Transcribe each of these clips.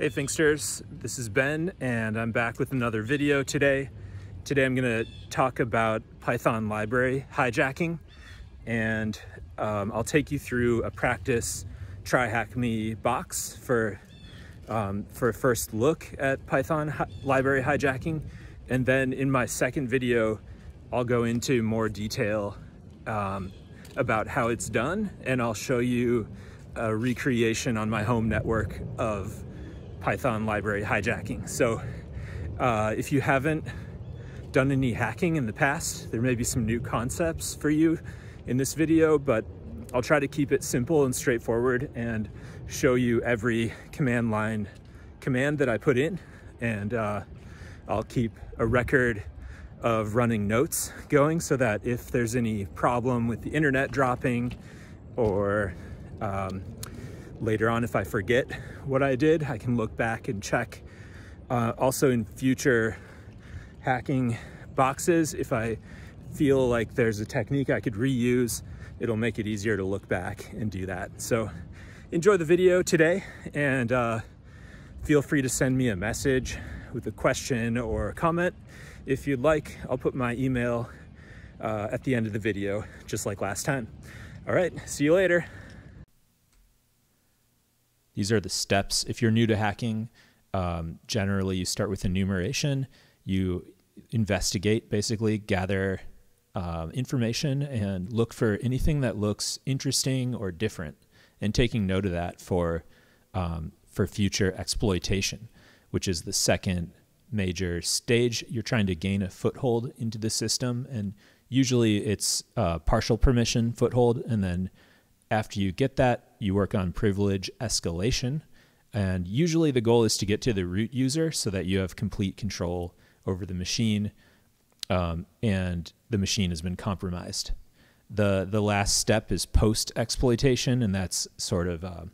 Hey Finxters, this is Ben and I'm back with another video today. Today I'm going to talk about Python library hijacking, and I'll take you through a practice TryHackMe box for a first look at Python library hijacking. And then in my second video, I'll go into more detail about how it's done, and I'll show you a recreation on my home network of Python library hijacking. So if you haven't done any hacking in the past, there may be some new concepts for you in this video, but I'll try to keep it simple and straightforward and show you every command line command that I put in, and I'll keep a record of running notes going so that if there's any problem with the internet dropping, or later on if I forget what I did, I can look back and check. Also in future hacking boxes, if I feel like there's a technique I could reuse, it'll make it easier to look back and do that. So enjoy the video today, and feel free to send me a message with a question or a comment if you'd like. I'll put my email at the end of the video, just like last time. All right, see you later. These are the steps. If you're new to hacking, generally you start with enumeration. You investigate, basically gather information and look for anything that looks interesting or different, and taking note of that for future exploitation, which is the second major stage. You're trying to gain a foothold into the system, and usually it's partial permission foothold, and then after you get that, you work on privilege escalation, and usually the goal is to get to the root user so that you have complete control over the machine, and the machine has been compromised. The last step is post-exploitation, and that's sort of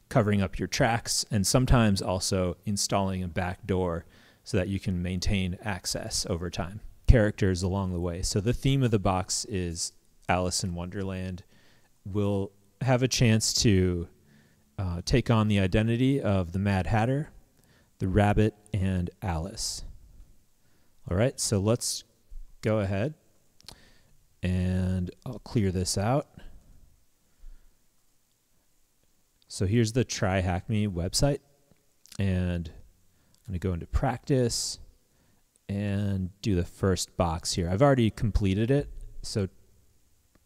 covering up your tracks, and sometimes also installing a backdoor so that you can maintain access over time. Characters along the way. So the theme of the box is Alice in Wonderland. We'll have a chance to take on the identity of the Mad Hatter, the Rabbit, and Alice. All right, so let's go ahead and I'll clear this out. So here's the TryHackMe website, and I'm going to go into practice and do the first box here. I've already completed it, so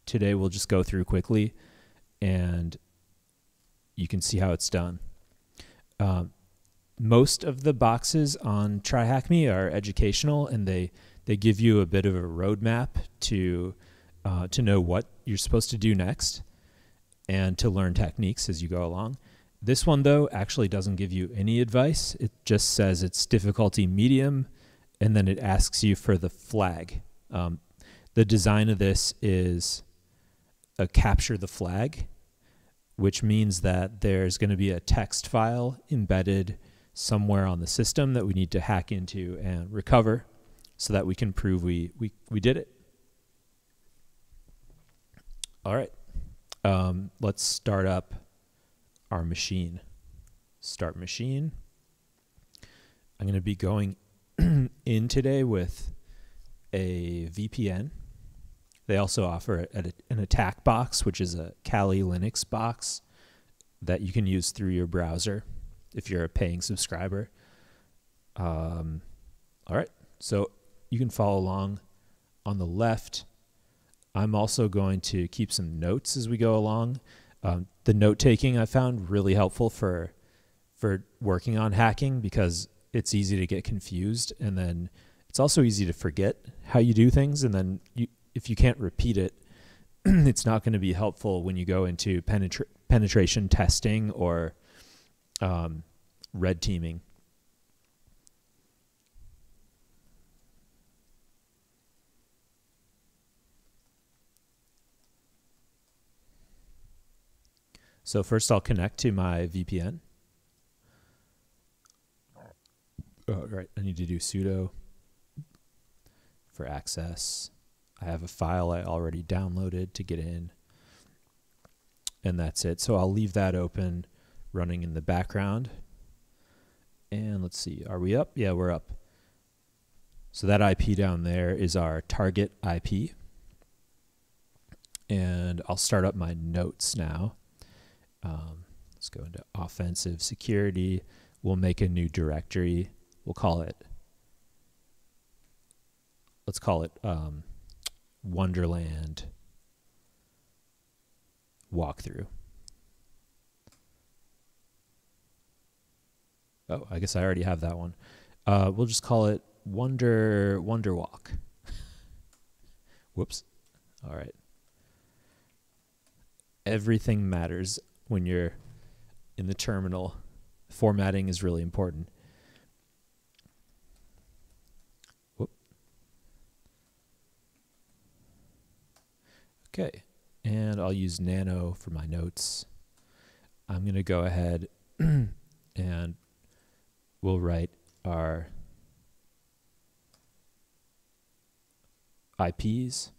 today we'll just go through quickly and you can see how it's done. Most of the boxes on TryHackMe are educational, and they give you a bit of a roadmap to know what you're supposed to do next and to learn techniques as you go along. This one, though, actually doesn't give you any advice. It just says it's difficulty medium, and then it asks you for the flag. The design of this is a capture the flag, which means that there's going to be a text file embedded somewhere on the system that we need to hack into and recover so that we can prove we did it. All right. Let's start up our machine. Start machine. I'm going to be going in today with a VPN. They also offer an attack box, which is a Kali Linux box that you can use through your browser if you're a paying subscriber. All right, so you can follow along on the left. I'm also going to keep some notes as we go along. The note-taking I found really helpful for working on hacking, because it's easy to get confused, and then it's also easy to forget how you do things, and then if you can't repeat it, it's not going to be helpful when you go into penetration testing or red teaming. So first I'll connect to my VPN. Oh, right, I need to do sudo for access. I have a file I already downloaded to get in, and that's it. So I'll leave that open, running in the background. And let's see, are we up? Yeah, we're up. So that IP down there is our target IP. And I'll start up my notes now. Let's go into offensive security. We'll make a new directory. We'll call it, let's call it Wonderland walkthrough. Oh, I guess I already have that one. We'll just call it Wonder Walk. Whoops. All right. Everything matters when you're in the terminal. Formatting is really important. Whoop. Okay, and I'll use Nano for my notes. I'm going to go ahead and we'll write our IPs.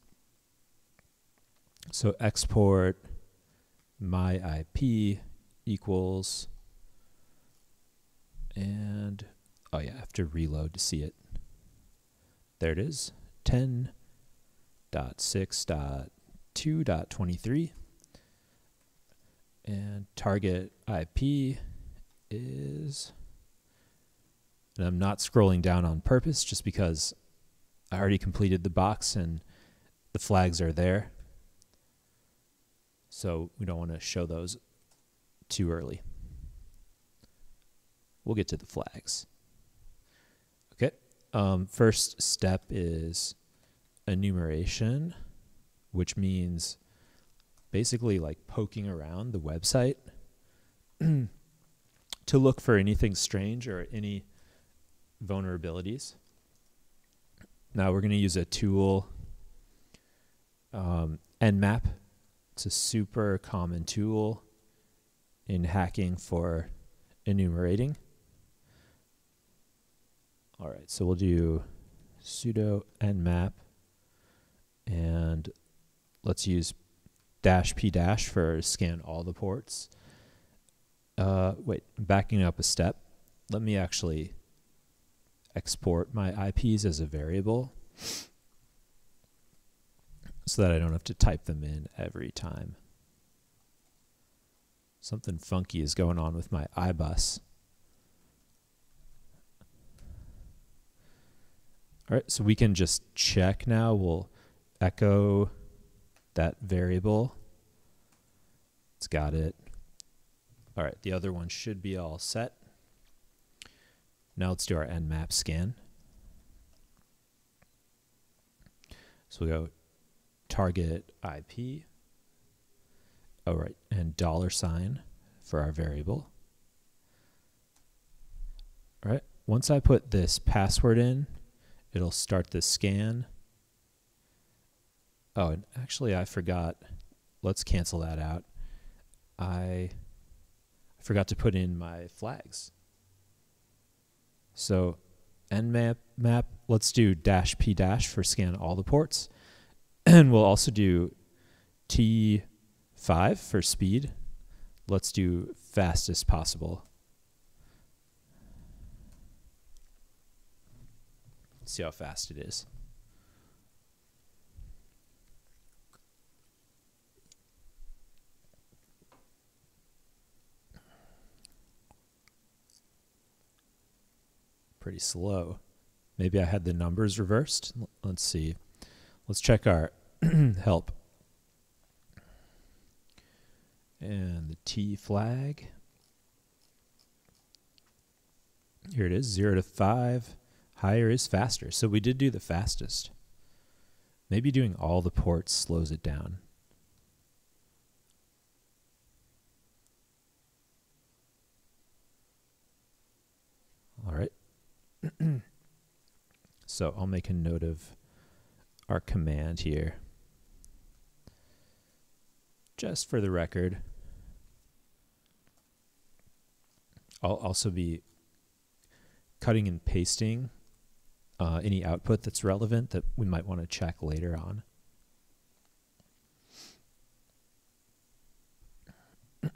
So export my IP equals, and oh yeah, I have to reload to see it. There it is, 10.6.2.23, and target IP is, and I'm not scrolling down on purpose just because I already completed the box and the flags are there. So we don't want to show those too early. We'll get to the flags. Okay. First step is enumeration, which means basically like poking around the website to look for anything strange or any vulnerabilities. Now we're going to use a tool, Nmap. It's a super common tool in hacking for enumerating. All right, so we'll do sudo nmap, and let's use -p- for scan all the ports. Wait, backing up a step. Let me actually export my IPs as a variable so that I don't have to type them in every time. Something funky is going on with my iBus. All right, so we can just check now. We'll echo that variable. It's got it. All right, the other one should be all set. Now let's do our nmap scan. So we go target IP. All right, and $sign for our variable. All right, once I put this password in, it'll start the scan. Oh, and actually I forgot. Let's cancel that out. I forgot to put in my flags. So nmap, let's do -p- for scan all the ports. And we'll also do T5 for speed. Let's do fastest possible. Let's see how fast it is. Pretty slow. Maybe I had the numbers reversed. Let's see. Let's check our help. And the T flag. Here it is, 0 to 5. Higher is faster. So we did do the fastest. Maybe doing all the ports slows it down. All right. So I'll make a note of our command here. Just for the record. I'll also be cutting and pasting any output that's relevant that we might want to check later on.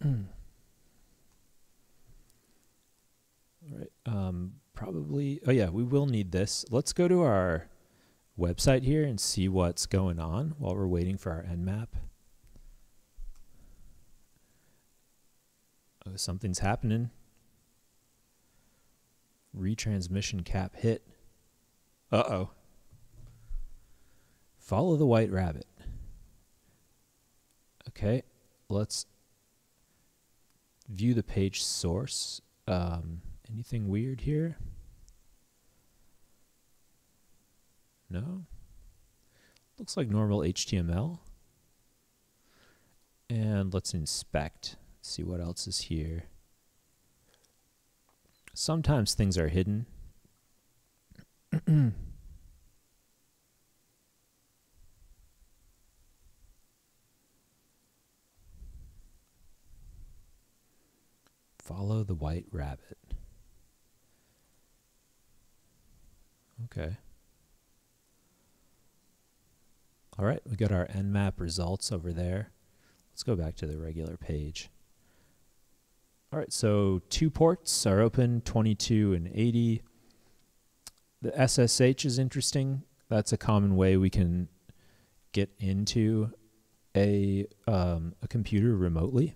All right. Probably, oh yeah, we will need this. Let's go to our website here and see what's going on while we're waiting for our Nmap. Oh, something's happening. Retransmission cap hit. Uh-oh. Follow the white rabbit. Okay, let's view the page source. Anything weird here? No? Looks like normal HTML. And let's inspect, see what else is here. Sometimes things are hidden. Follow the white rabbit. Okay. All right, we got our Nmap results over there. Let's go back to the regular page. All right, so 2 ports are open, 22 and 80. The SSH is interesting. That's a common way we can get into a computer remotely.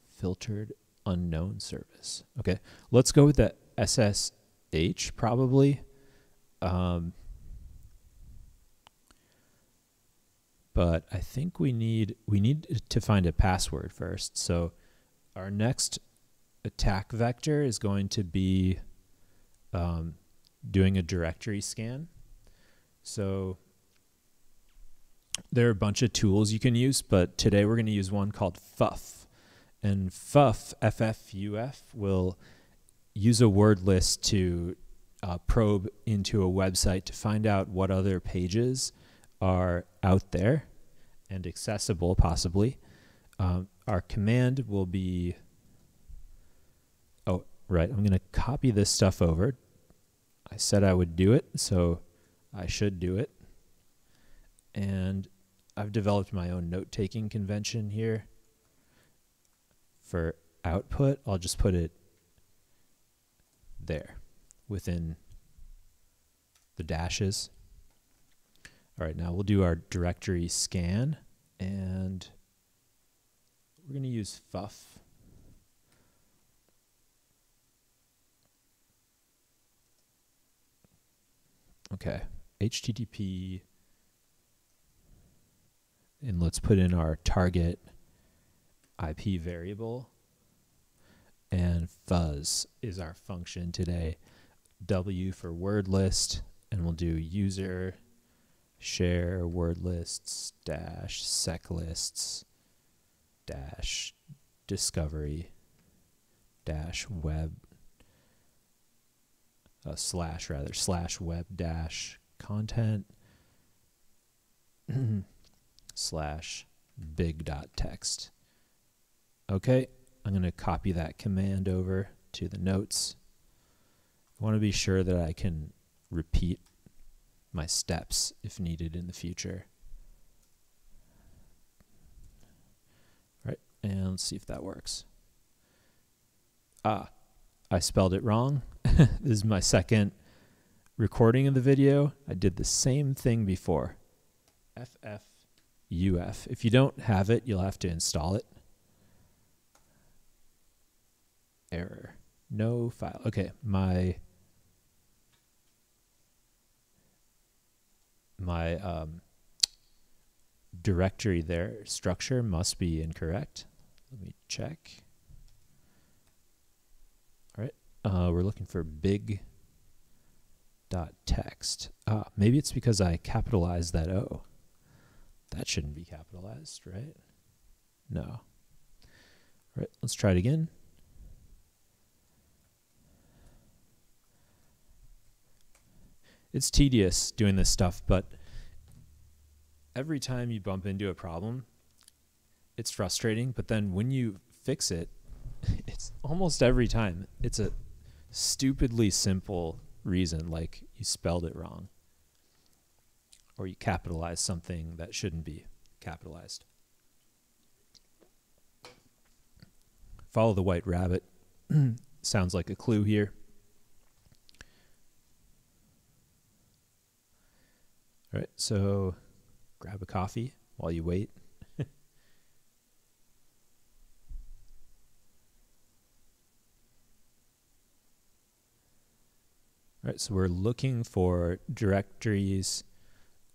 Filtered unknown service. Okay, let's go with the SSH probably. But I think we need to find a password first. So our next attack vector is going to be doing a directory scan. So there are a bunch of tools you can use, but today we're going to use one called FUF. And FUF, F-F-U-F, will use a word list to probe into a website to find out what other pages are out there and accessible, possibly. Our command will be, oh, right, I'm going to copy this stuff over. I said I would do it, so I should do it. And I've developed my own note-taking convention here. For output, I'll just put it there within the dashes. All right, now we'll do our directory scan, and we're going to use FUF. Okay, HTTP, and let's put in our target IP variable, and fuzz is our function today. W for word list, and we'll do user share word lists dash sec lists dash discovery dash web slash web dash content slash big.text. Okay, I'm going to copy that command over to the notes. I want to be sure that I can repeat my steps if needed in the future. All right, and let's see if that works. Ah, I spelled it wrong. This is my second recording of the video. I did the same thing before. FFUF. If you don't have it, you'll have to install it. Error. No file. Okay, my directory there, structure must be incorrect. Let me check. All right, we're looking for big.text. Maybe it's because I capitalized that O. That shouldn't be capitalized, right? No. All right, let's try it again. It's tedious doing this stuff, but every time you bump into a problem, it's frustrating. But then when you fix it, it's almost every time. It's a stupidly simple reason, like you spelled it wrong, or you capitalized something that shouldn't be capitalized. Follow the white rabbit. Sounds like a clue here. All right, so grab a coffee while you wait. All right, so we're looking for directories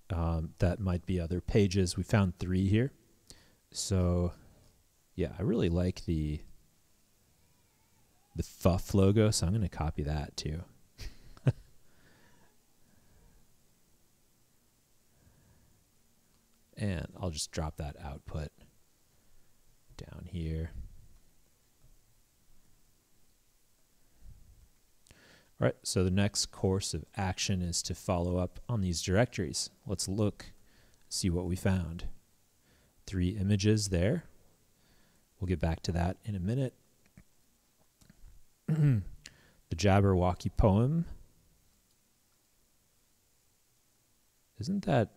that might be other pages. We found 3 here. So yeah, I really like the FUF logo, so I'm going to copy that too. And I'll just drop that output down here. All right, so the next course of action is to follow up on these directories. Let's look, see what we found. 3 images there. We'll get back to that in a minute. The Jabberwocky poem. Isn't that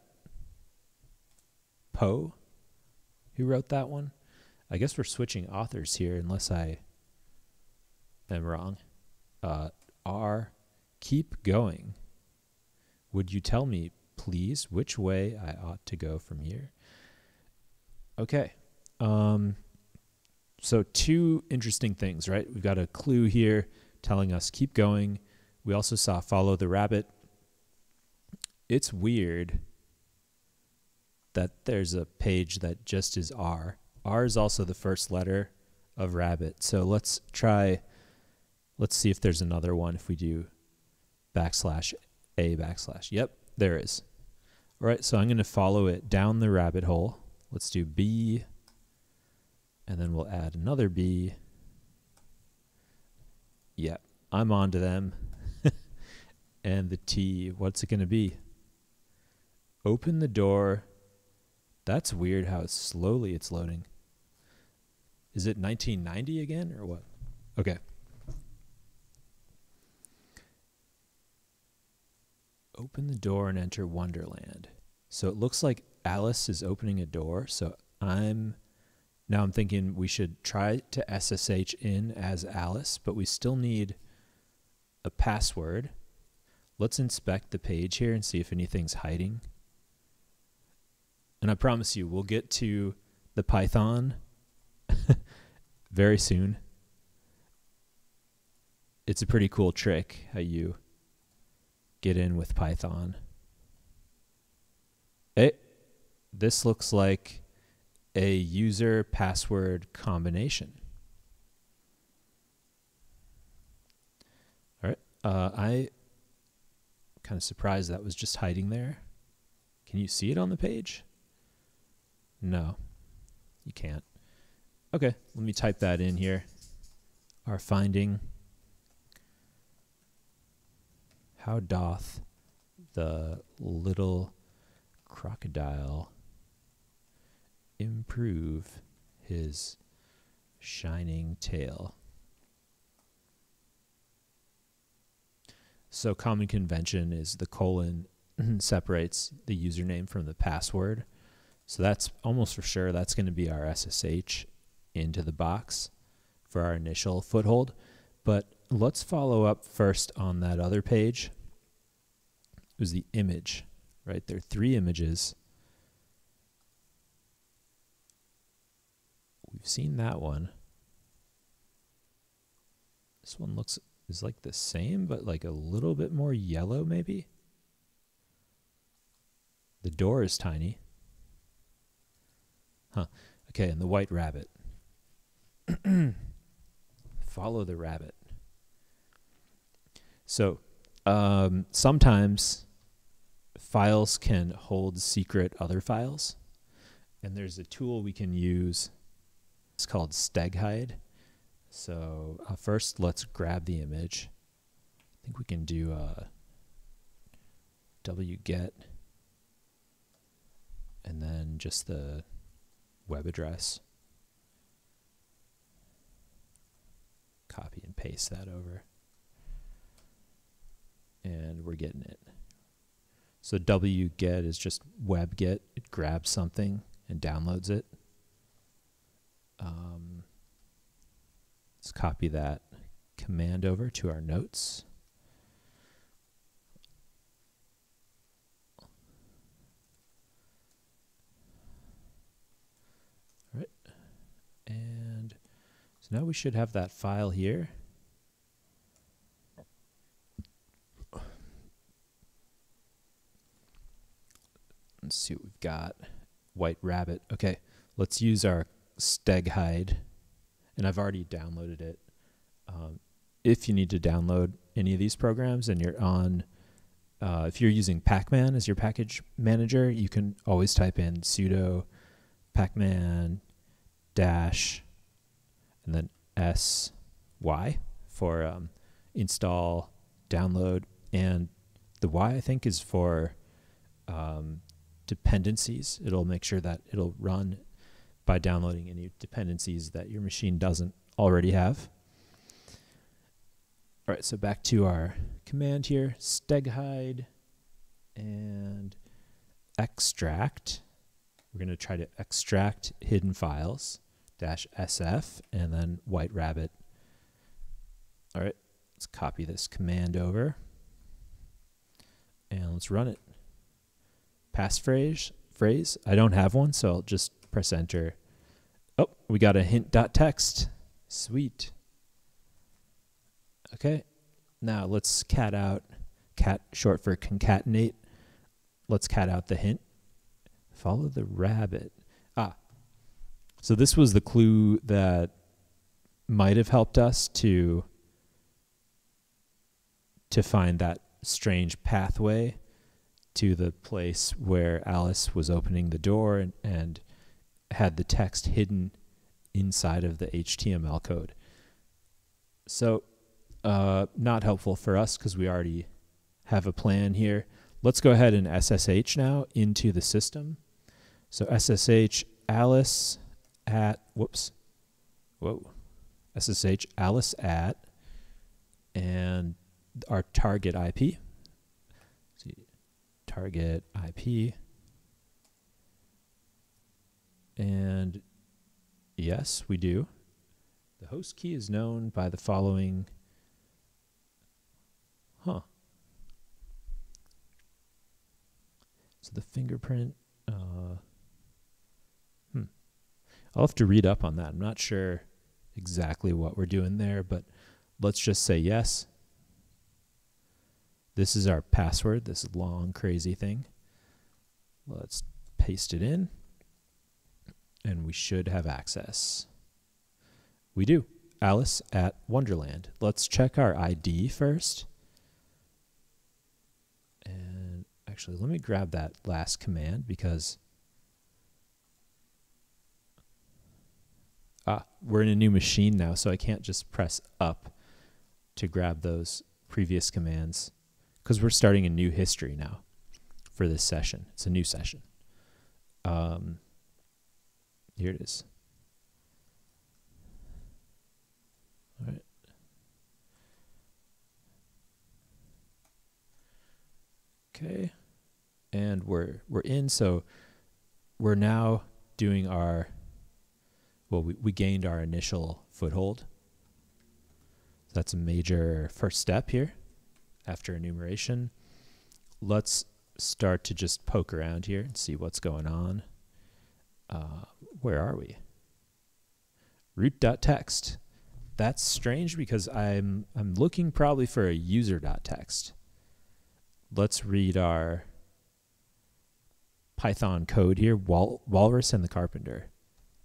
Poe who wrote that one? I guess we're switching authors here unless I am wrong. Keep going. Would you tell me, please, which way I ought to go from here? Okay. So 2 interesting things, right? We've got a clue here telling us keep going. We also saw follow the rabbit. It's weird that there's a page that just is R. R is also the first letter of rabbit. So let's see if there's another one if we do \A\. Yep, there is. All right, so I'm going to follow it down the rabbit hole. Let's do B, and then we'll add another B. Yep, I'm on to them. And the T, what's it going to be? Open the door. That's weird how slowly it's loading. Is it 1990 again or what? Okay. Open the door and enter Wonderland. So it looks like Alice is opening a door. So I'm thinking we should try to SSH in as Alice, but we still need a password. Let's inspect the page here and see if anything's hiding. And I promise you, we'll get to the Python very soon. It's a pretty cool trick how you get in with Python. This looks like a user password combination. All right, I'm kind of surprised that was just hiding there. Can you see it on the page? No, you can't. Okay, let me type that in here. Our finding. How doth the little crocodile improve his shining tail? So common convention is the colon separates the username from the password. So that's almost for sure that's going to be our SSH into the box for our initial foothold. But let's follow up first on that other page. It was the image, right? There are 3 images. We've seen that one. This one is like the same, but like a little bit more yellow maybe. The door is tiny. Huh. Okay, and the white rabbit. Follow the rabbit. So sometimes files can hold secret other files, and there's a tool we can use. It's called steghide. So first, let's grab the image. I think we can do wget, and then just the web address. Copy and paste that over. And we're getting it. So wget is just webget. It grabs something and downloads it. Let's copy that command over to our notes. All right. And so now we should have that file here. Let's see what we've got. White Rabbit. Okay, let's use our steg hide. And I've already downloaded it. If you need to download any of these programs and you're on, if you're using Pacman as your package manager, you can always type in sudo pacman dash and then sy for install, download, and the Y I think is for dependencies. It'll make sure that it'll run by downloading any dependencies that your machine doesn't already have. All right, so back to our command here, steg hide and extract. We're going to try to extract hidden files, -sf, and then White Rabbit. All right, let's copy this command over and let's run it. Passphrase, I don't have one, so I'll just press enter. Oh, we got a hint.txt. Sweet. Okay, now let's cat out, cat short for concatenate. Let's cat out the hint. Follow the rabbit. So this was the clue that might have helped us to find that strange pathway to the place where Alice was opening the door and had the text hidden inside of the HTML code. So not helpful for us because we already have a plan here. Let's go ahead and SSH now into the system. So SSH Alice at, SSH Alice at, and our target IP. Target IP, and yes, we do. The host key is known by the following. So the fingerprint. I'll have to read up on that. I'm not sure exactly what we're doing there, but let's just say yes. This is our password, this long, crazy thing. Let's paste it in, and we should have access. We do. Alice at Wonderland. Let's check our ID first. And actually, let me grab that last command because we're in a new machine now, so I can't just press up to grab those previous commands, because we're starting a new history now for this session. It's a new session. Here it is. All right. Okay. And we're in, so we're now doing our, we gained our initial foothold. That's a major first step here. After enumeration, let's start to just poke around here and see what's going on. Where are we? Root.txt. That's strange because I'm looking probably for a user.txt. Let's read our Python code here. Walrus and the Carpenter.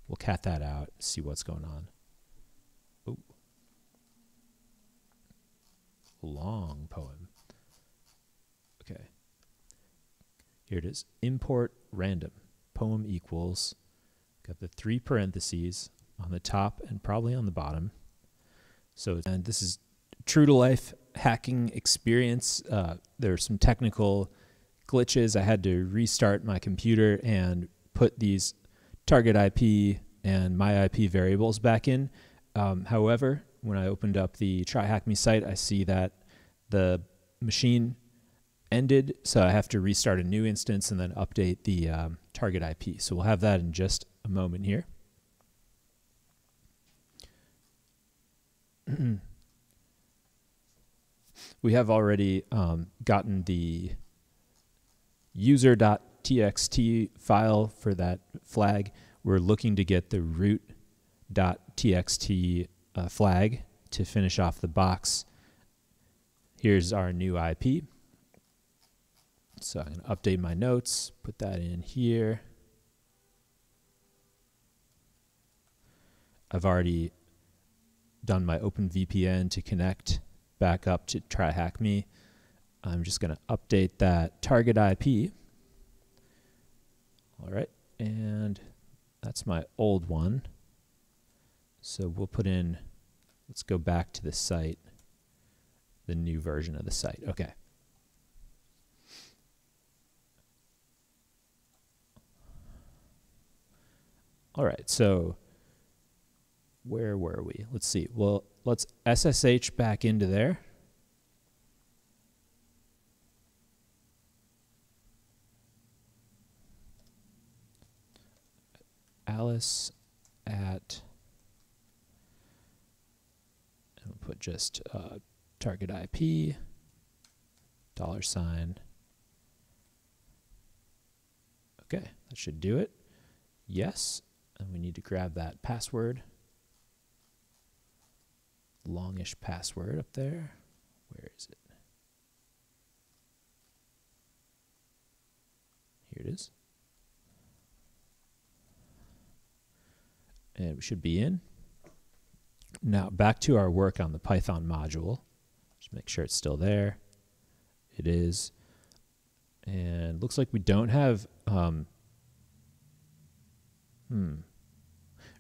We'll cat that out, see what's going on. Long poem. Okay. Here it is. Import random. Poem equals. Got the 3 parentheses on the top and probably on the bottom. So, and this is true to life hacking experience. There are some technical glitches. I had to restart my computer and put these target IP and my IP variables back in. However, when I opened up the TryHackMe site, I see that the machine ended, so I have to restart a new instance and then update the target IP. So we'll have that in just a moment here. we have already gotten the user.txt file for that flag. We're looking to get the root.txt flag to finish off the box. Here's our new IP. So I'm going to update my notes, put that in here. I've already done my OpenVPN to connect back up to TryHackMe. I'm just going to update that target IP. All right, and that's my old one. So we'll put in, let's go back to the site, the new version of the site. Okay. All right, so where were we? Let's see. Well, let's SSH back into there. Alice at, and we'll put just target IP, $. Okay, that should do it. Yes, and we need to grab that password. Longish password up there. Where is it? Here it is. And we should be in. Now back to our work on the Python module. Just make sure it's still there. It is. And looks like we don't have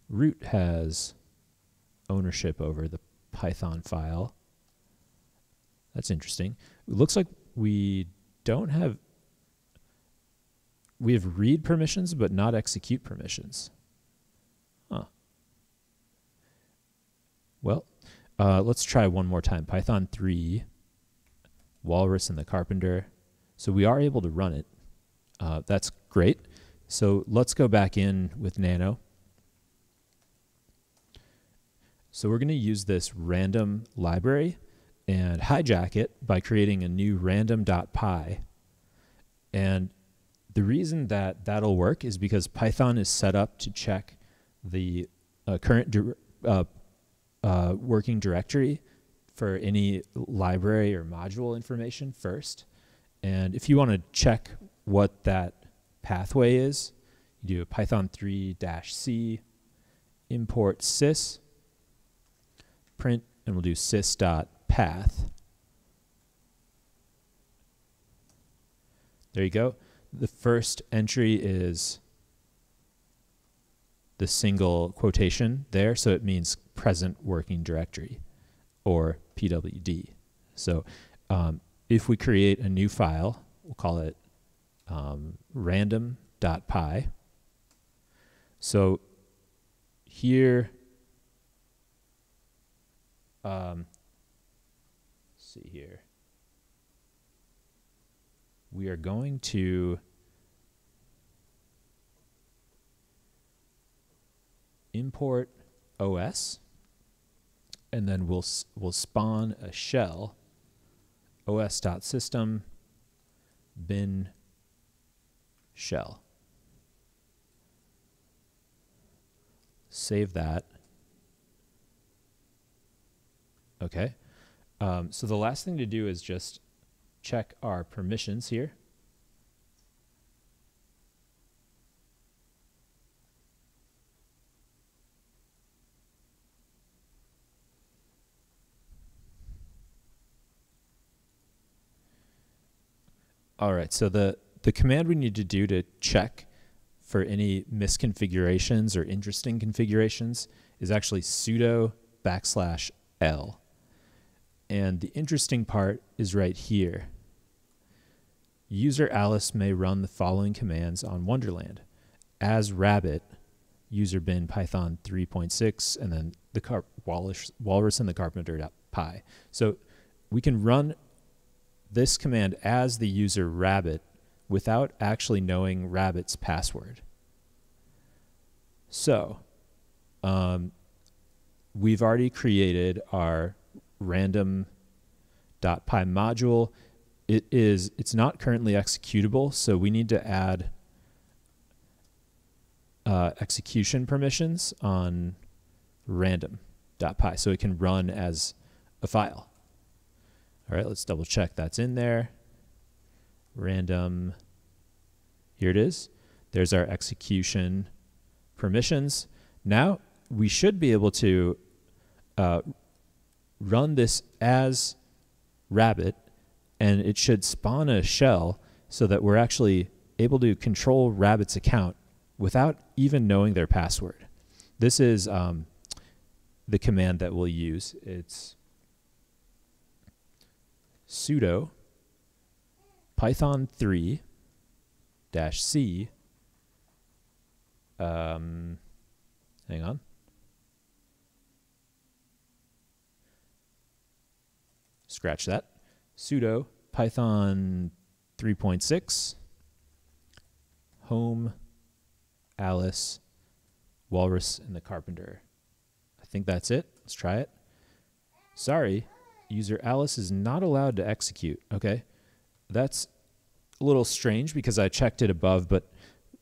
root has ownership over the Python file. That's interesting. It looks like we don't have, we have read permissions but not execute permissions. Huh. Well, let's try one more time. Python 3, Walrus and the Carpenter. So we are able to run it. That's great. So let's go back in with Nano. So we're going to use this random library and hijack it by creating a new random.py. And the reason that that'll work is because Python is set up to check the current working directory for any library or module information first. And if you want to check what that pathway is, you do a Python 3-c import sys print, and we'll do sys.path. There you go. The first entry is the single quotation there, so it means present working directory, or PWD. So if we create a new file, we'll call it random.py. So here, let's see here. We are going to import OS, and then we'll spawn a shell, os.system bin shell. Save that. Okay. So the last thing to do is just check our permissions here. All right, so the command we need to do to check for any misconfigurations or interesting configurations is actually sudo \l. And the interesting part is right here. User Alice may run the following commands on Wonderland. As rabbit, user bin python 3.6, and then the walrus and the carpenter.py. So we can run this command as the user rabbit without actually knowing rabbit's password. So we've already created our random.py module. It's not currently executable, so we need to add execution permissions on random.py so it can run as a file. All right, let's double check that's in there. Random, here it is. There's our execution permissions. Now we should be able to run this as Rabbit, and it should spawn a shell so that we're actually able to control Rabbit's account without even knowing their password. This is the command that we'll use. It's sudo python 3 -c hang on. Scratch that. Sudo python 3.6 home Alice Walrus and the Carpenter. I think that's it. Let's try it. Sorry, user Alice is not allowed to execute. Okay, that's a little strange because I checked it above, but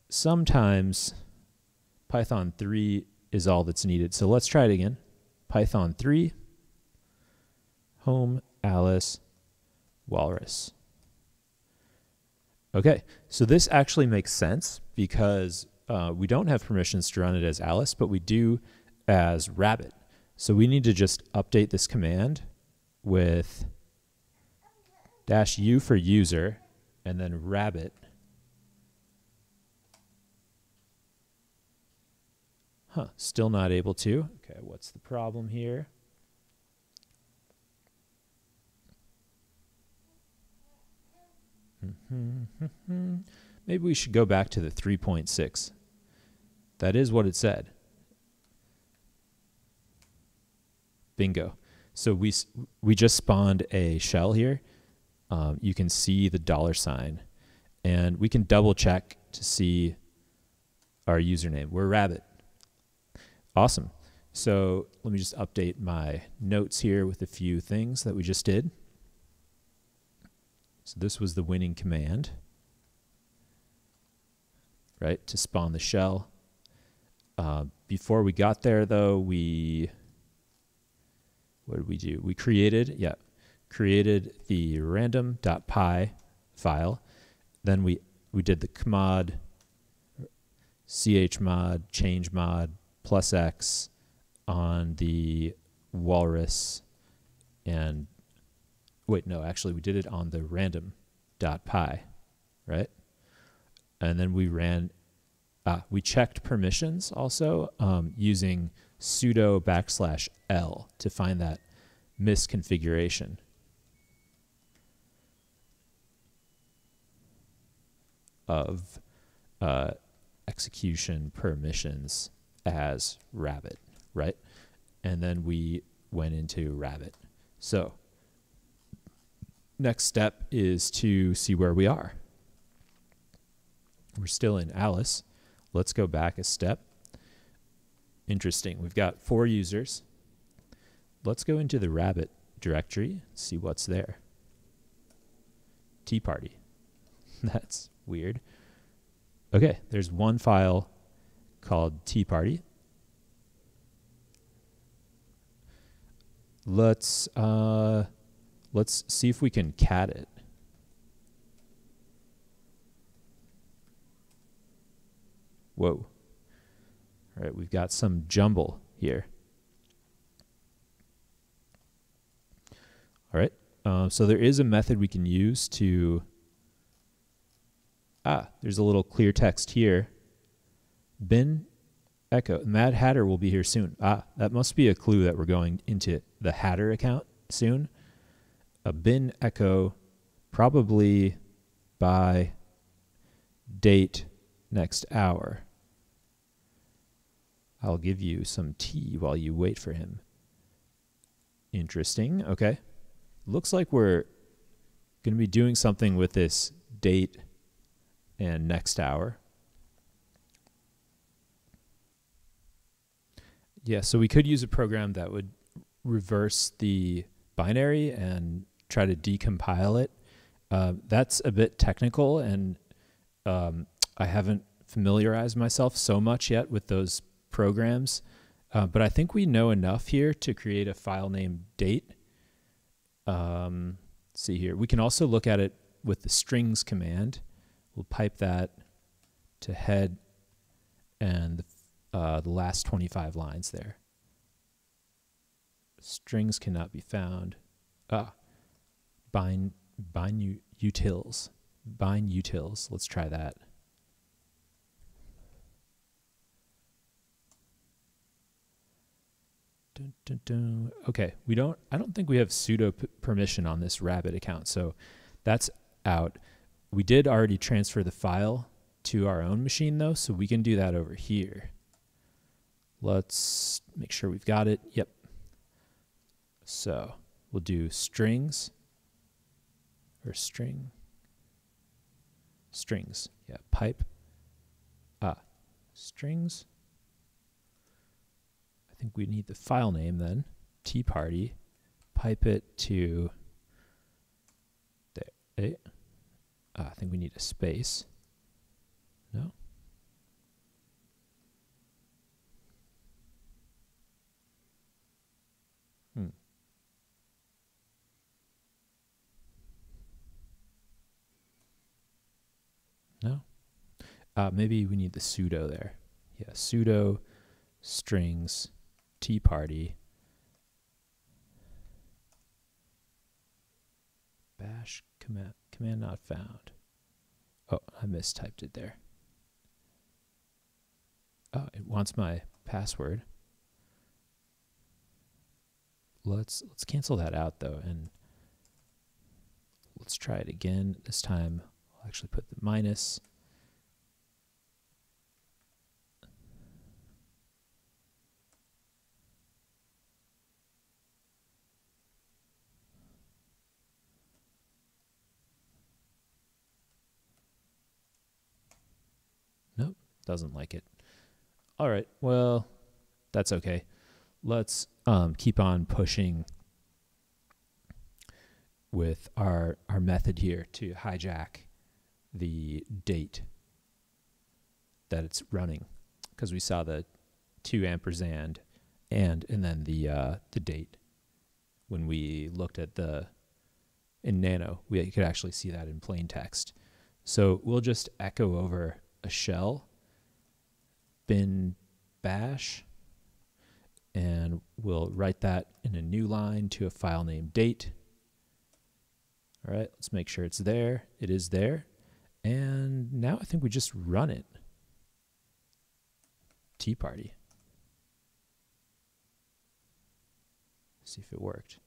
sometimes Python 3 is all that's needed. So let's try it again. Python 3 home Alice Walrus. Okay, so this actually makes sense because we don't have permissions to run it as Alice, but we do as Rabbit. So we need to just update this command with -u for user and then Rabbit. Still not able to. Okay, what's the problem here? Maybe we should go back to the 3.6. That is what it said. Bingo. So we just spawned a shell here. You can see the $, and we can double check to see our username. We're Rabbit. Awesome. So let me just update my notes here with a few things that we just did. So this was the winning command, right, to spawn the shell. Before we got there, though, what did we do? We created the random.py file. Then we did the chmod, chmod, change mod, +x on the walrus, and wait, no, actually we did it on the random.py, right? And then we ran, we checked permissions also using sudo \l to find that misconfiguration. Of execution permissions as Rabbit, right? And then we went into Rabbit. So next step is to see where we are. We're still in Alice. Let's go back a step. Interesting. We've got 4 users. Let's go into the Rabbit directory, see what's there. Tea Party. That's weird. Okay, there's one file called Tea Party. Let's see if we can cat it. Whoa. All right, we've got some jumble here. All right, so there is a method we can use to, there's a little clear text here. Bin echo, Mad Hatter will be here soon. That must be a clue that we're going into the Hatter account soon. A bin echo, probably by date next hour. I'll give you some tea while you wait for him. Interesting. Okay. Looks like we're going to be doing something with this date and next hour. Yeah, so we could use a program that would reverse the binary and try to decompile it. That's a bit technical, and I haven't familiarized myself so much yet with those programs, but I think we know enough here to create a file named date. See here, we can also look at it with the strings command. We'll pipe that to head and the last 25 lines there. Strings cannot be found. Bind utils. Bind utils. Let's try that. Dun, dun, dun. Okay, I don't think we have sudo permission on this Rabbit account, so that's out. We did already transfer the file to our own machine though, so we can do that over here. Let's make sure we've got it. Yep. So we'll do strings or strings. Yeah, pipe. Strings. I think we need the file name then. tparty. Pipe it to there. I think we need a space. No. No. Maybe we need the sudo there. Yeah, sudo strings tparty bash command not found. Oh, I mistyped it there. Oh, it wants my password. Let's cancel that out though, and let's try it again. This time I'll actually put the minus. Nope, doesn't like it. All right, well, that's okay. Let's keep on pushing with our method here to hijack the date that it's running, because we saw the 2 ampersand and then the date. When we looked at in Nano, we could actually see that in plain text. So we'll just echo over a shell bin bash, and we'll write that in a new line to a file named date. All right, let's make sure it's there. It is there. And now I think we just run it. tparty. See if it worked.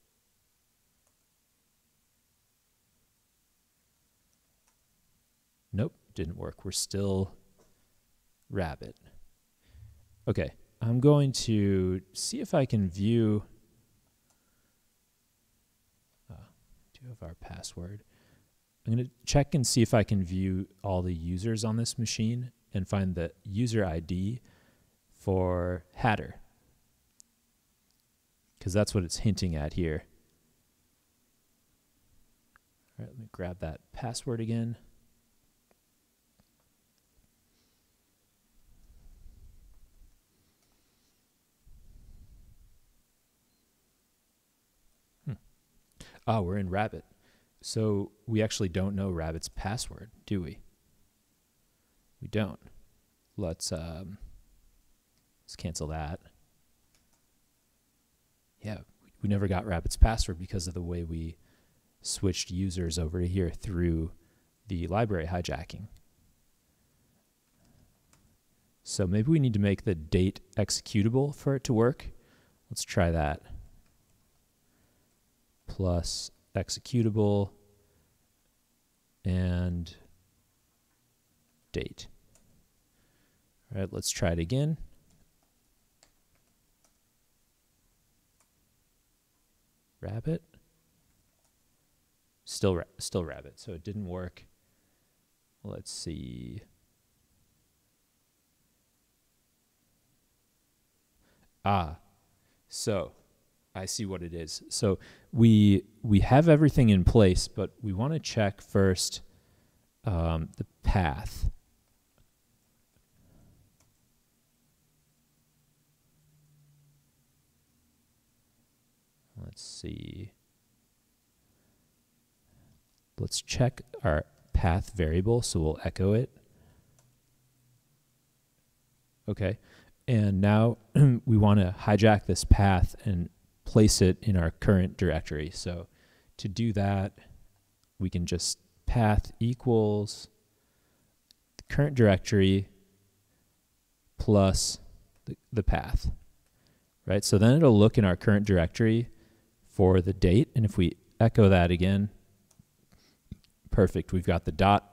Nope, didn't work. We're still Rabbit. Okay, I'm going to see if I can view. Do have our password. I'm going to check and see if I can view all the users on this machine and find the user ID for Hatter, because that's what it's hinting at here. All right, let me grab that password again. We're in Rabbit. So we actually don't know Rabbit's password, do we? We don't. Let's cancel that. Yeah, we never got Rabbit's password because of the way we switched users over to here through the library hijacking. So maybe we need to make the date executable for it to work. Let's try that. Plus executable and date. All right, let's try it again. Rabbit. Still Rabbit, so it didn't work. Let's see. Ah, so I see what it is. So we have everything in place, but we want to check first the path. Let's see. Let's check our path variable, so we'll echo it. Okay, and now we want to hijack this path and place it in our current directory. So to do that, we can just path equals the current directory plus the path, right? So then it'll look in our current directory for the date, and if we echo that again, perfect, we've got the dot.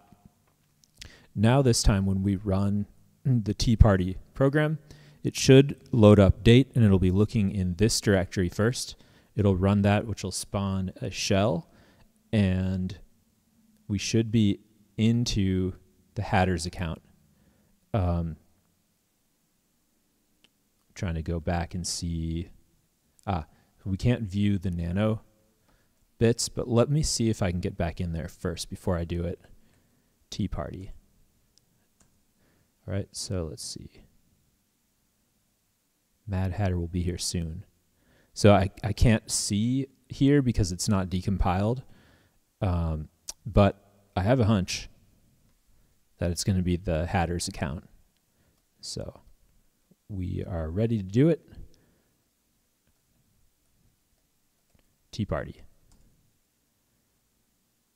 Now this time when we run the Tea Party program, it should load up date, and it'll be looking in this directory first. It'll run that, which will spawn a shell, and we should be into the Hatter's account. Trying to go back and see. We can't view the nano bits, but let me see if I can get back in there first before I do it. Tea Party. All right, so let's see. Mad Hatter will be here soon. So I can't see here because it's not decompiled, but I have a hunch that it's going to be the Hatter's account. So we are ready to do it. Tea Party.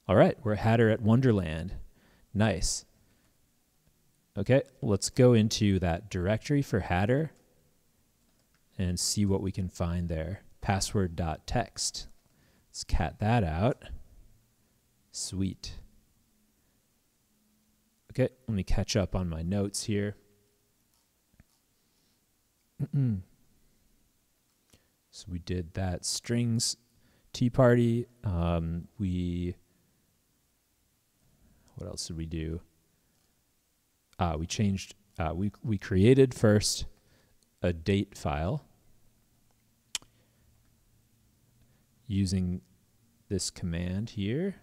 All right, we're Hatter at Wonderland. Nice. Okay, let's go into that directory for Hatter and see what we can find there. Password.txt. Let's cat that out. Sweet. Okay, let me catch up on my notes here. So we did that strings Tea Party. What else did we do? We changed, we created first a date file using this command here.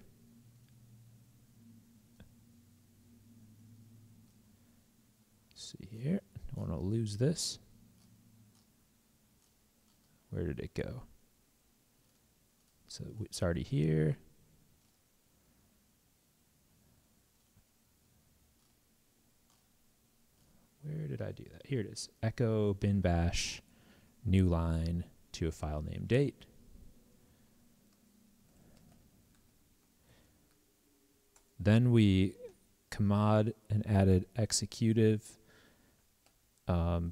Let's see here, don't want to lose this. Where did it go? So it's already here. Where did I do that? Here it is. Echo bin bash new line to a file name date. Then we commod and added executive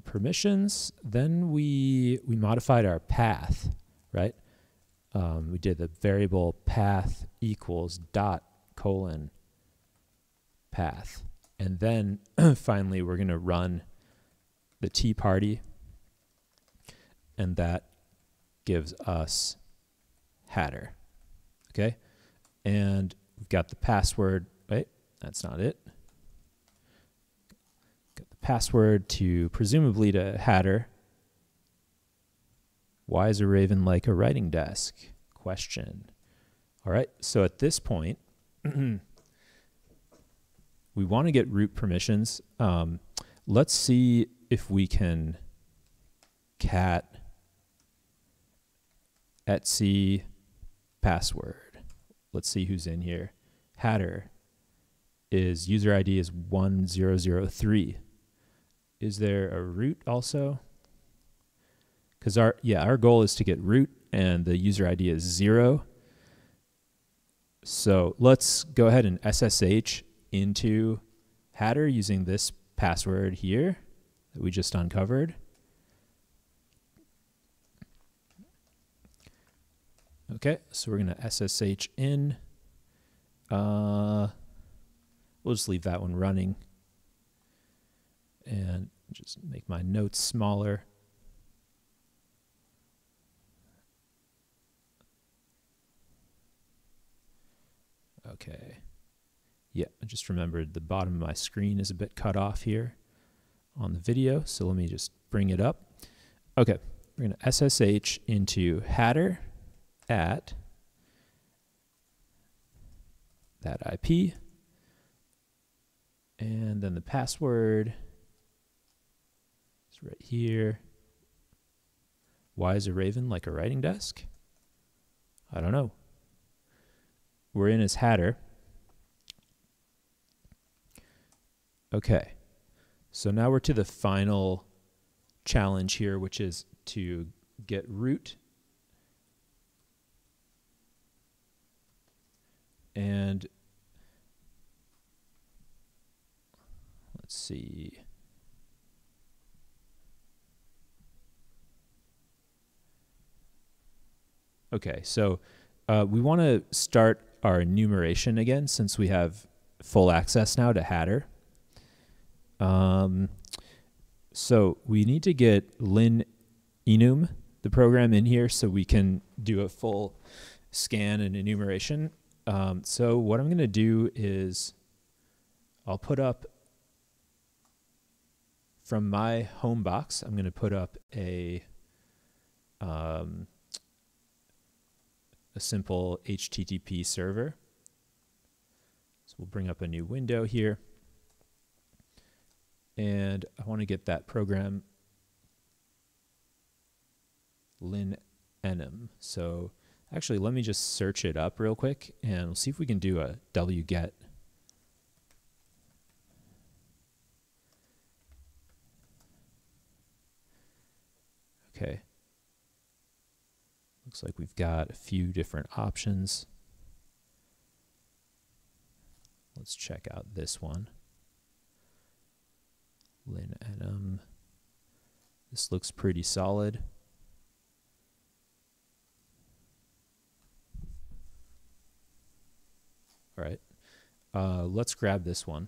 permissions. Then we modified our path, right? We did the variable path equals dot colon path. And then finally, we're going to run the Tea Party, and that gives us Hatter. Okay? And we've got the password. Wait, that's not it. Got the password to presumably to Hatter. Why is a raven like a writing desk? Question. All right, so at this point, we want to get root permissions. Let's see if we can cat etc password. Let's see who's in here. Hatter is user ID is 1003. Is there a root also? Because our goal is to get root and the user ID is 0. So let's go ahead and SSH into Hatter using this password here that we just uncovered. Okay, so we're going to SSH in. We'll just leave that one running and just make my notes smaller. Okay. Yeah, I just remembered the bottom of my screen is a bit cut off here on the video, so let me just bring it up. Okay, we're going to SSH into header at that IP, and then the password is right here. Why is a raven like a writing desk? I don't know. We're in his header. Okay, so now we're to the final challenge here, which is to get root. And let's see. Okay, so we want to start our enumeration again since we have full access now to header. So we need to get lin enum, the program, in here so we can do a full scan and enumeration. So what I'm going to do is I'll put up from my home box, I'm going to put up a simple HTTP server. So we'll bring up a new window here. And I want to get that program lin enum. So actually, let me just search it up real quick and we'll see if we can do a wget. Okay. Looks like we've got a few different options. Let's check out this one. Lin enum. This looks pretty solid. All right, let's grab this one.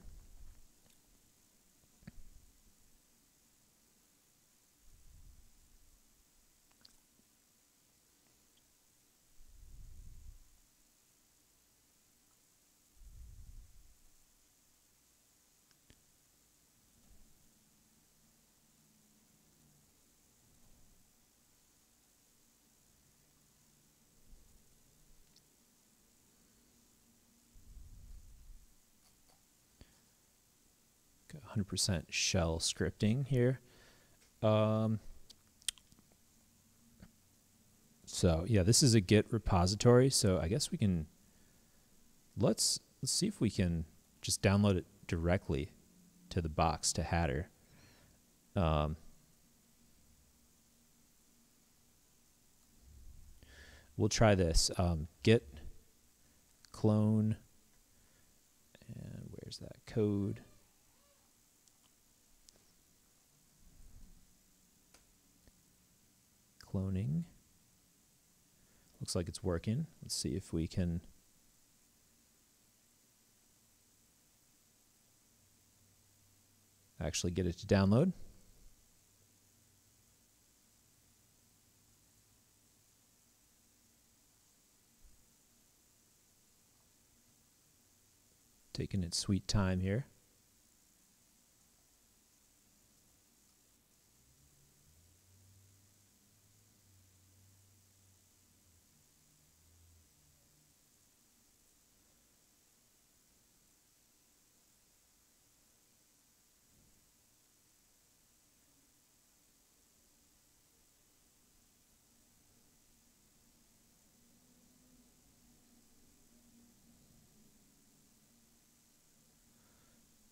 Got 100% shell scripting here. So yeah, this is a Git repository. So I guess we can, let's see if we can just download it directly to the box to header. We'll try this. Git clone, and where's that code? Cloning. Looks like it's working. Let's see if we can actually get it to download. Taking its sweet time here.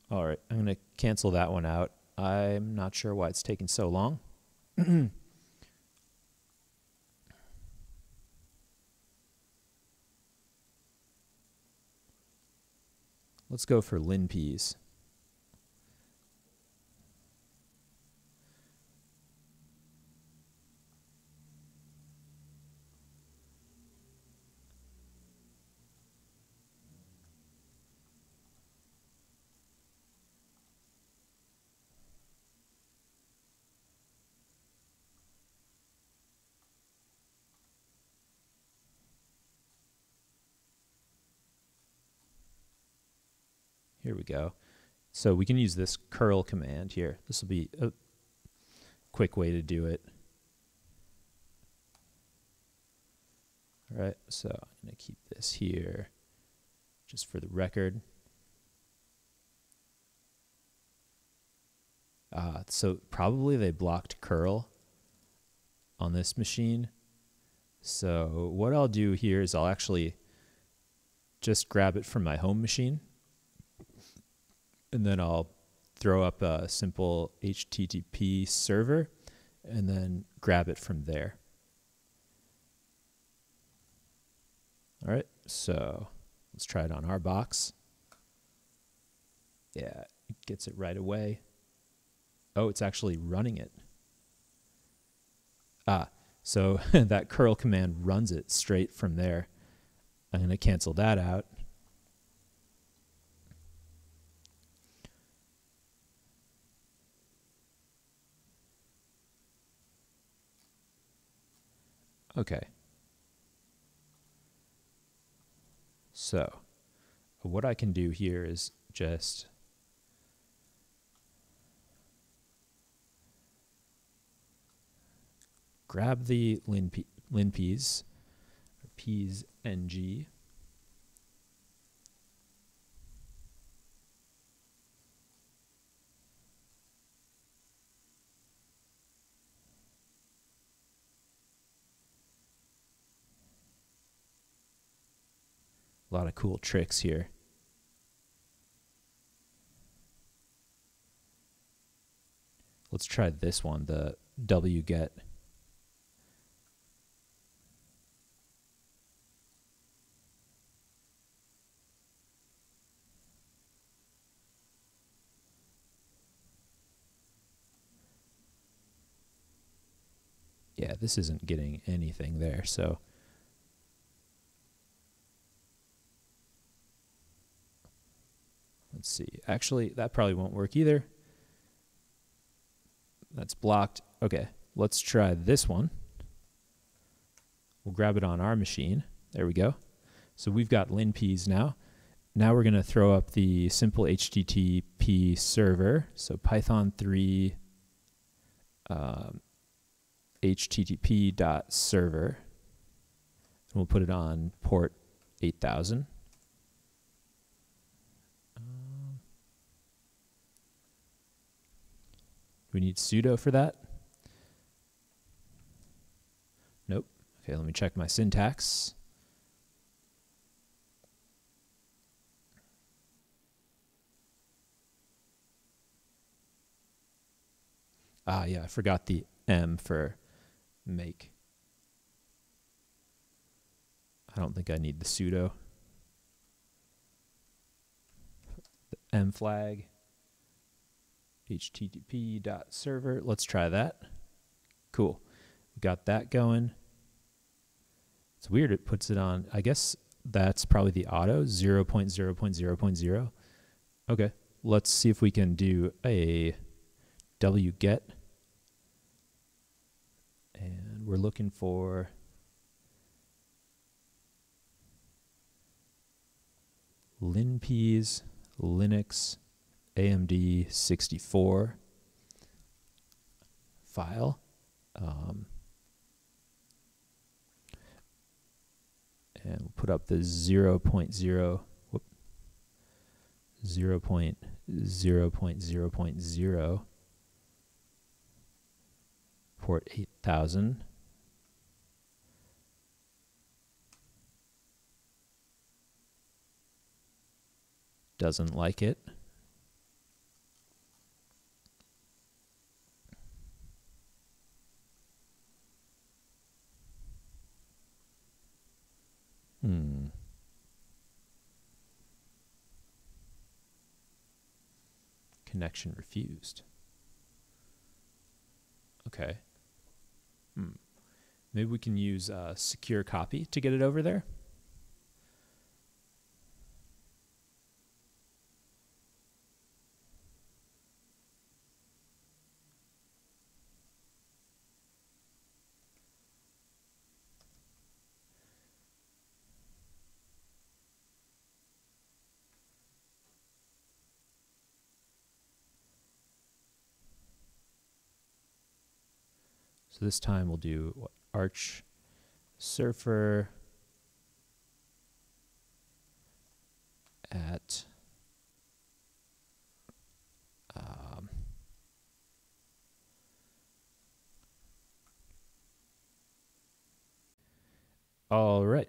All right, I'm going to cancel that one out. I'm not sure why it's taking so long. Let's go for linps. Here we go. So we can use this curl command here. This will be a quick way to do it. All right, so I'm going to keep this here just for the record. So probably they blocked curl on this machine. So what I'll do here is I'll actually just grab it from my home machine, and then I'll throw up a simple HTTP server and then grab it from there. All right, so let's try it on our box. Yeah, it gets it right away. Oh, it's actually running it. So that curl command runs it straight from there. I'm going to cancel that out. Okay. So what I can do here is just grab the linpeas, or peas ng. A lot of cool tricks here. Let's try this one, the wget. Yeah, this isn't getting anything there, so let's see. Actually, that probably won't work either. That's blocked. Okay, let's try this one. We'll grab it on our machine. There we go. So we've got linpeas now. Now we're going to throw up the simple HTTP server. So Python 3 http.server. And we'll put it on port 8000. Do we need sudo for that? Nope. Okay, let me check my syntax. Yeah, I forgot the M for make. I don't think I need the sudo. The M flag, http.server. Let's try that. Cool. We got that going. It's weird it puts it on. I guess that's probably the auto 0.0.0.0. Okay, let's see if we can do a wget. And we're looking for linpeas Linux AMD 64 file. And we'll put up the 0.0.0.0 port 8000. Doesn't like it. Connection refused. Okay. Maybe we can use secure copy to get it over there. So this time we'll do arch surfer All right,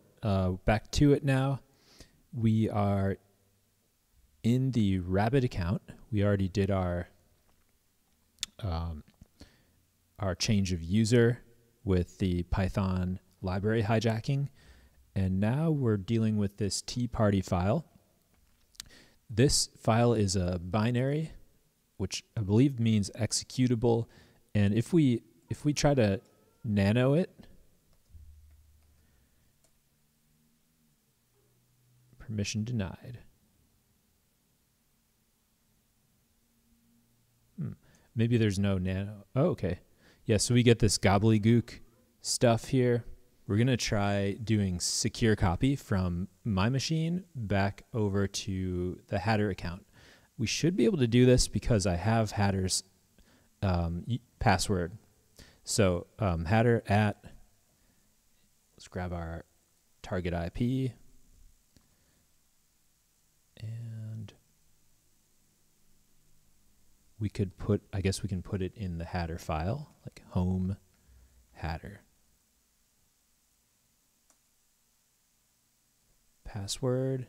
back to it now. We are in the Rabbit account. We already did our change of user with the Python library hijacking. And now we're dealing with this tparty file. This file is a binary, which I believe means executable. And if we try to nano it, permission denied. Maybe there's no nano. Oh, okay. Yeah, so we get this gobbledygook stuff here. We're going to try doing secure copy from my machine back over to the Hatter account. We should be able to do this because I have Hatter's password. So Hatter at, let's grab our target IP. And we could put, I guess we can put it in the Hatter file, like home Hatter. Password.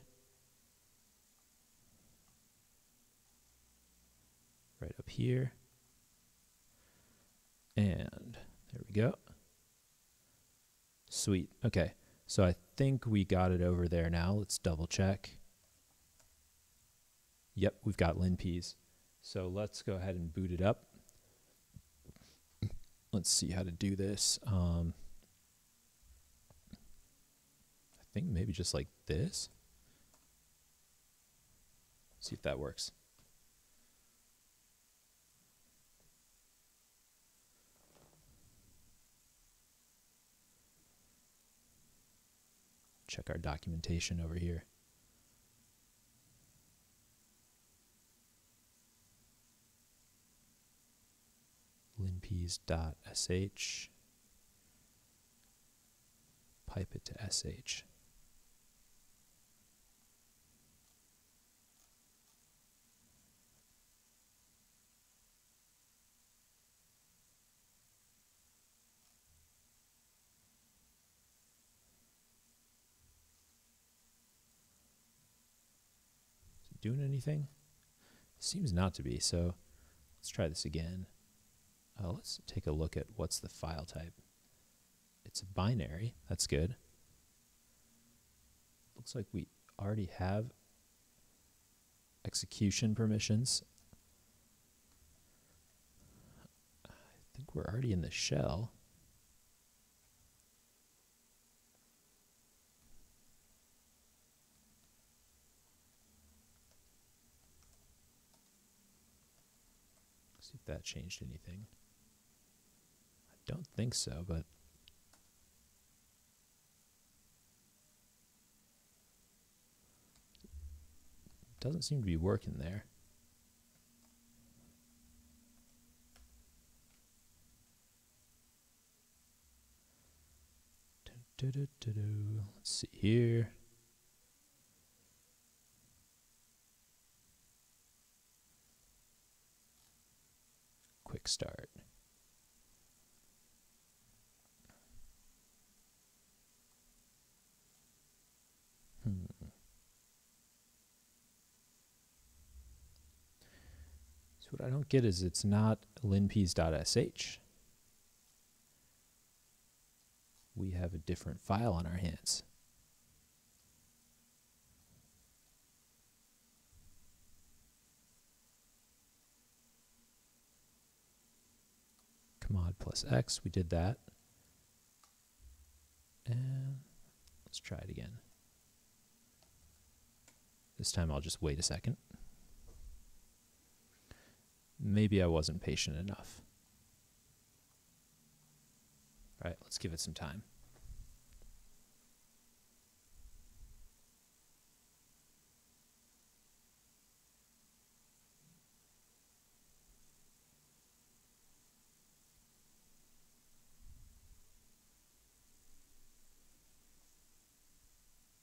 Right up here. And there we go. Sweet. Okay. So I think we got it over there now. Let's double check. Yep, we've got linpeas. So let's go ahead and boot it up. Let's see how to do this. I think maybe just like this. See if that works. Check our documentation over here. linpeas.sh, pipe it to sh. Is it doing anything? Seems not to be, so let's try this again. Let's take a look at what's the file type. It's a binary. That's good. Looks like we already have execution permissions. I think we're already in the shell. See if that changed anything. I don't think so, but it doesn't seem to be working there. Let's see here. Quick start. So what I don't get is it's not linpeas.sh. We have a different file on our hands. Command plus X, we did that. And let's try it again. This time I'll just wait a second. Maybe I wasn't patient enough. All right, let's give it some time.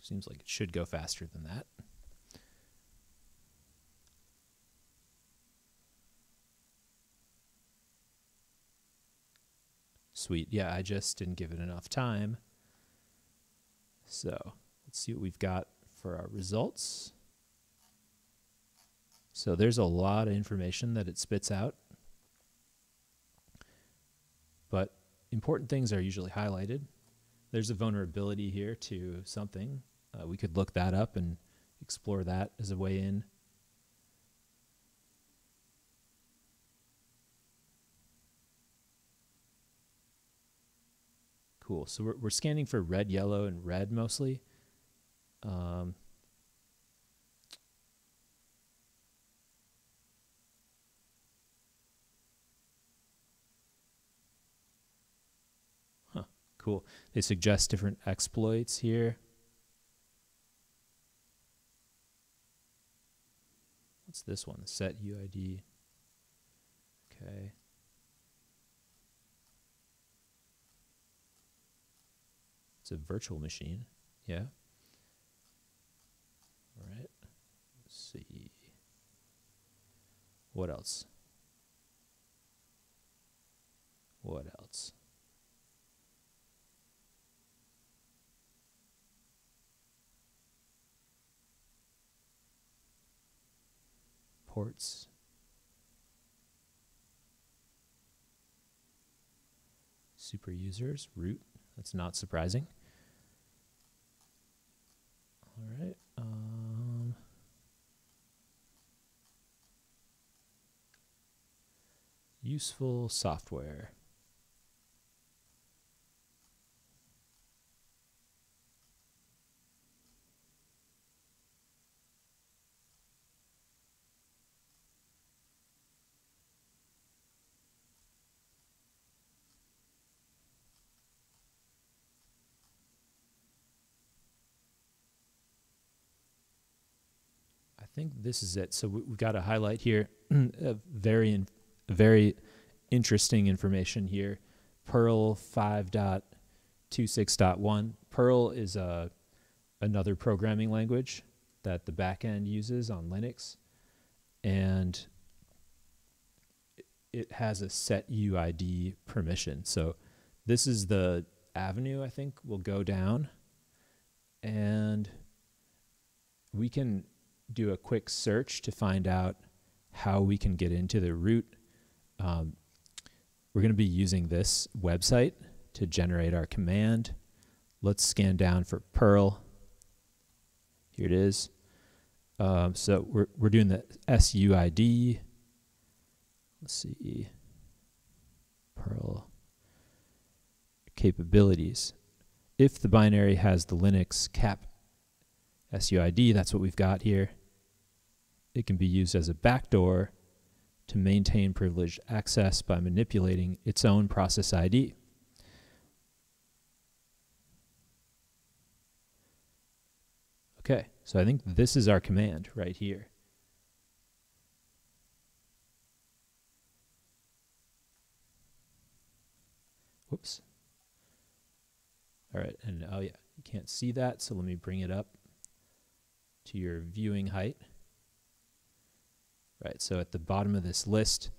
Seems like it should go faster than that. Sweet. Yeah, I just didn't give it enough time. So let's see what we've got for our results. So there's a lot of information that it spits out, but important things are usually highlighted. There's a vulnerability here to something. We could look that up and explore that as a way in. Cool. So we're scanning for red, yellow, and red mostly. Cool. They suggest different exploits here. What's this one? Set UID. Okay. It's a virtual machine. Yeah. All right. Let's see. What else? What else? Ports. Super users, root. That's not surprising. All right. Useful software. I think this is it. So we've got a highlight here. Very interesting information here. Perl 5.26.1. Perl is another programming language that the backend uses on Linux, and it has a set UID permission. So this is the avenue I think we'll go down, and we can do a quick search to find out how we can get into the root. We're going to be using this website to generate our command. Let's scan down for Perl. Here it is. So we're doing the SUID. Let's see. Perl capabilities. If the binary has the Linux cap SUID, that's what we've got here. It can be used as a backdoor to maintain privileged access by manipulating its own process ID. Okay, so I think this is our command right here. Whoops. All right, and oh yeah, you can't see that, so let me bring it up to your viewing height. Right, so at the bottom of this list,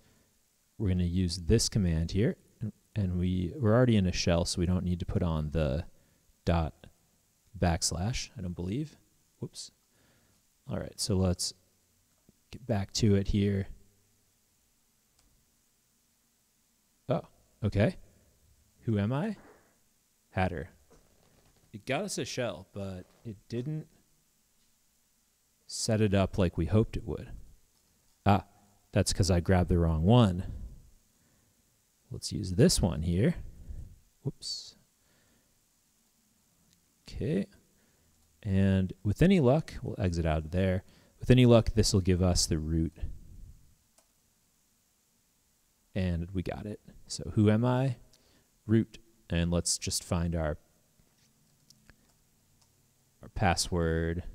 we're going to use this command here, and we're already in a shell, so we don't need to put on the // I don't believe. Whoops. All right, so let's get back to it here. Oh, okay. Who am I? Hatter. It got us a shell, but it didn't set it up like we hoped it would. Ah, that's because I grabbed the wrong one. Let's use this one here. Whoops. Okay. And with any luck, we'll exit out of there. With any luck, this will give us the root. And we got it. So who am I? Root. And let's just find our password.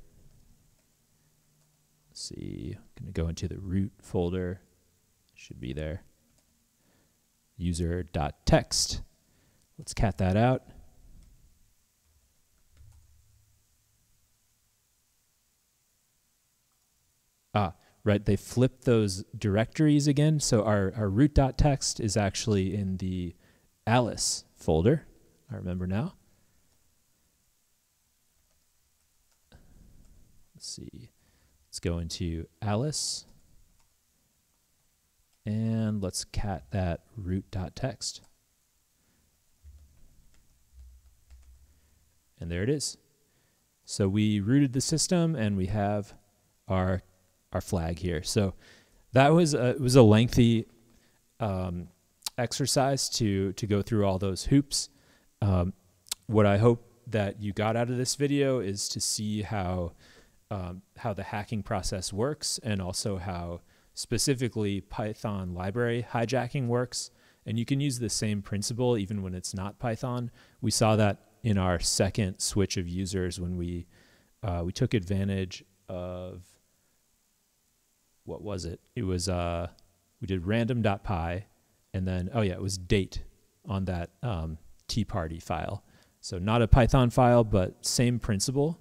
Let's see, I'm going to go into the root folder. Should be there. User.txt. Let's cat that out. Ah, right, they flipped those directories again. So our root.txt is actually in the Alice folder. I remember now. let's see. Let's go into Alice. And let's cat that root.txt. And there it is. So we rooted the system and we have our flag here. So that was it was a lengthy exercise to go through all those hoops. What I hope that you got out of this video is to see how the hacking process works, and also how specifically Python library hijacking works. And you can use the same principle even when it's not Python. We saw that in our second switch of users when we took advantage of, what was it? It was, we did random.py, and then, oh yeah, it was date on that tea party file. So not a Python file, but same principle.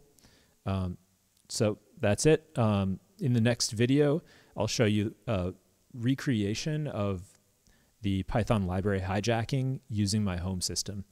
So that's it. In the next video, I'll show you a recreation of the Python library hijacking using my home system.